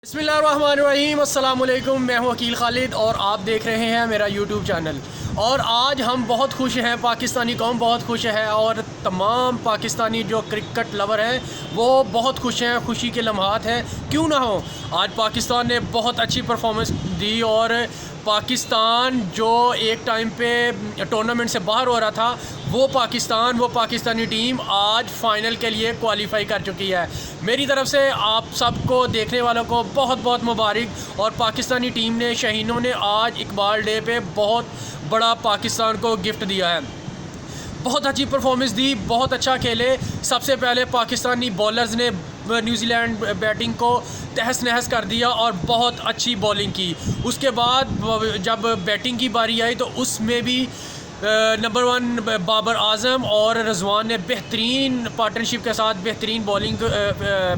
बिस्मिल्लाहिर्रहमानिर्रहीम अस्सलाम वालेकुम। मैं हूँ वकील खालिद और आप देख रहे हैं मेरा यूट्यूब चैनल। और आज हम बहुत खुश हैं, पाकिस्तानी कौम बहुत खुश है और तमाम पाकिस्तानी जो क्रिकेट लवर हैं वो बहुत खुश हैं। खुशी के लम्हात हैं, क्यों ना हो। आज पाकिस्तान ने बहुत अच्छी परफॉर्मेंस दी और पाकिस्तान जो एक टाइम पे टूर्नामेंट से बाहर हो रहा था वो पाकिस्तानी टीम आज फ़ाइनल के लिए क्वालिफाई कर चुकी है। मेरी तरफ से आप सबको देखने वालों को बहुत बहुत मुबारक। और पाकिस्तानी टीम ने, शहीनों ने आज इकबाल डे पे बहुत बड़ा पाकिस्तान को गिफ्ट दिया है। बहुत अच्छी परफॉर्मेंस दी, बहुत अच्छा खेले। सबसे पहले पाकिस्तानी बॉलर्स ने न्यूजीलैंड बैटिंग को तहस नहस कर दिया और बहुत अच्छी बॉलिंग की। उसके बाद जब बैटिंग की बारी आई तो उसमें भी नंबर 1 बाबर आजम और रजवान ने बेहतरीन पार्टनरशिप के साथ बेहतरीन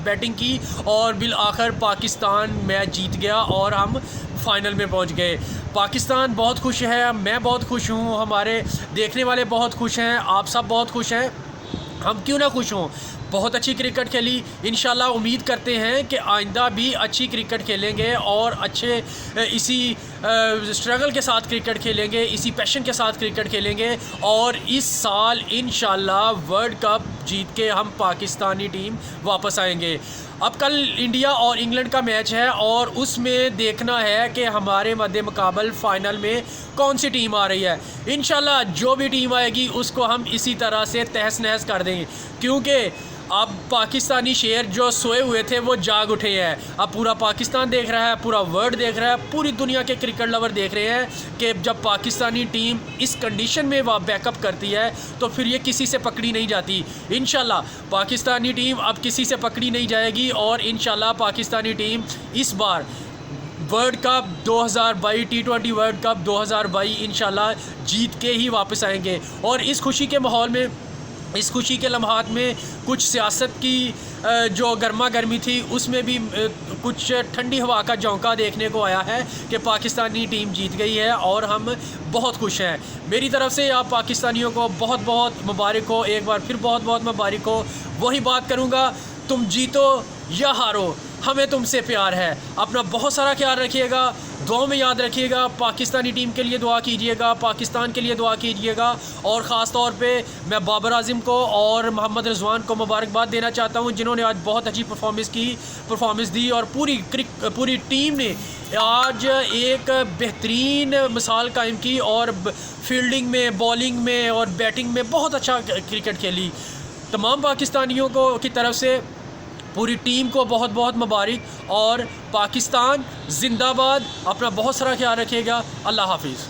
बैटिंग की और बिल आखिर पाकिस्तान मैच जीत गया और हम फ़ाइनल में पहुंच गए। पाकिस्तान बहुत खुश है, मैं बहुत खुश हूं, हमारे देखने वाले बहुत खुश हैं, आप सब बहुत खुश हैं। हम क्यों ना खुश हों। बहुत अच्छी क्रिकेट खेली। इंशाल्लाह उम्मीद करते हैं कि आइंदा भी अच्छी क्रिकेट खेलेंगे और अच्छे इसी स्ट्रगल के साथ क्रिकेट खेलेंगे, इसी पैशन के साथ क्रिकेट खेलेंगे और इस साल इंशाल्लाह वर्ल्ड कप जीत के हम पाकिस्तानी टीम वापस आएंगे। अब कल इंडिया और इंग्लैंड का मैच है और उसमें देखना है कि हमारे मद्दे मुकाबल फ़ाइनल में कौन सी टीम आ रही है। इंशाल्लाह जो भी टीम आएगी उसको हम इसी तरह से तहस नहस कर देंगे, क्योंकि अब पाकिस्तानी शेर जो सोए हुए थे वो जाग उठे हैं। अब पूरा पाकिस्तान देख रहा है, पूरा वर्ल्ड देख रहा है, पूरी दुनिया के क्रिकेट लवर देख रहे हैं कि जब पाकिस्तानी टीम इस कंडीशन में वह बैकअप करती है तो फिर ये किसी से पकड़ी नहीं जाती। इंशाल्लाह पाकिस्तानी टीम अब किसी से पकड़ी नहीं जाएगी और इंशाल्लाह पाकिस्तानी टीम इस बार world cup 2022 T20 world cup 2022 इंशाल्लाह जीत के ही वापस आएंगे। और इस खुशी के माहौल में, इस खुशी के लम्हात में कुछ सियासत की जो गर्मा गर्मी थी उसमें भी कुछ ठंडी हवा का झोंका देखने को आया है कि पाकिस्तानी टीम जीत गई है और हम बहुत खुश हैं। मेरी तरफ से आप पाकिस्तानियों को बहुत बहुत मुबारक हो, एक बार फिर बहुत बहुत मुबारक हो। वही बात करूँगा, तुम जीतो या हारो हमें तुमसे प्यार है। अपना बहुत सारा ख्याल रखिएगा, दुआ में याद रखिएगा, पाकिस्तानी टीम के लिए दुआ कीजिएगा, पाकिस्तान के लिए दुआ कीजिएगा। और ख़ास तौर पे मैं बाबर आज़म को और मोहम्मद रिजवान को मुबारकबाद देना चाहता हूं जिन्होंने आज बहुत अच्छी परफॉर्मेंस दी और पूरी टीम ने आज एक बेहतरीन मिसाल कायम की और फील्डिंग में, बॉलिंग में और बैटिंग में बहुत अच्छा क्रिकेट खेली। तमाम पाकिस्तानियों की तरफ से पूरी टीम को बहुत बहुत मुबारक और पाकिस्तान जिंदाबाद। अपना बहुत सारा ख्याल रखिएगा। अल्लाह हाफिज़।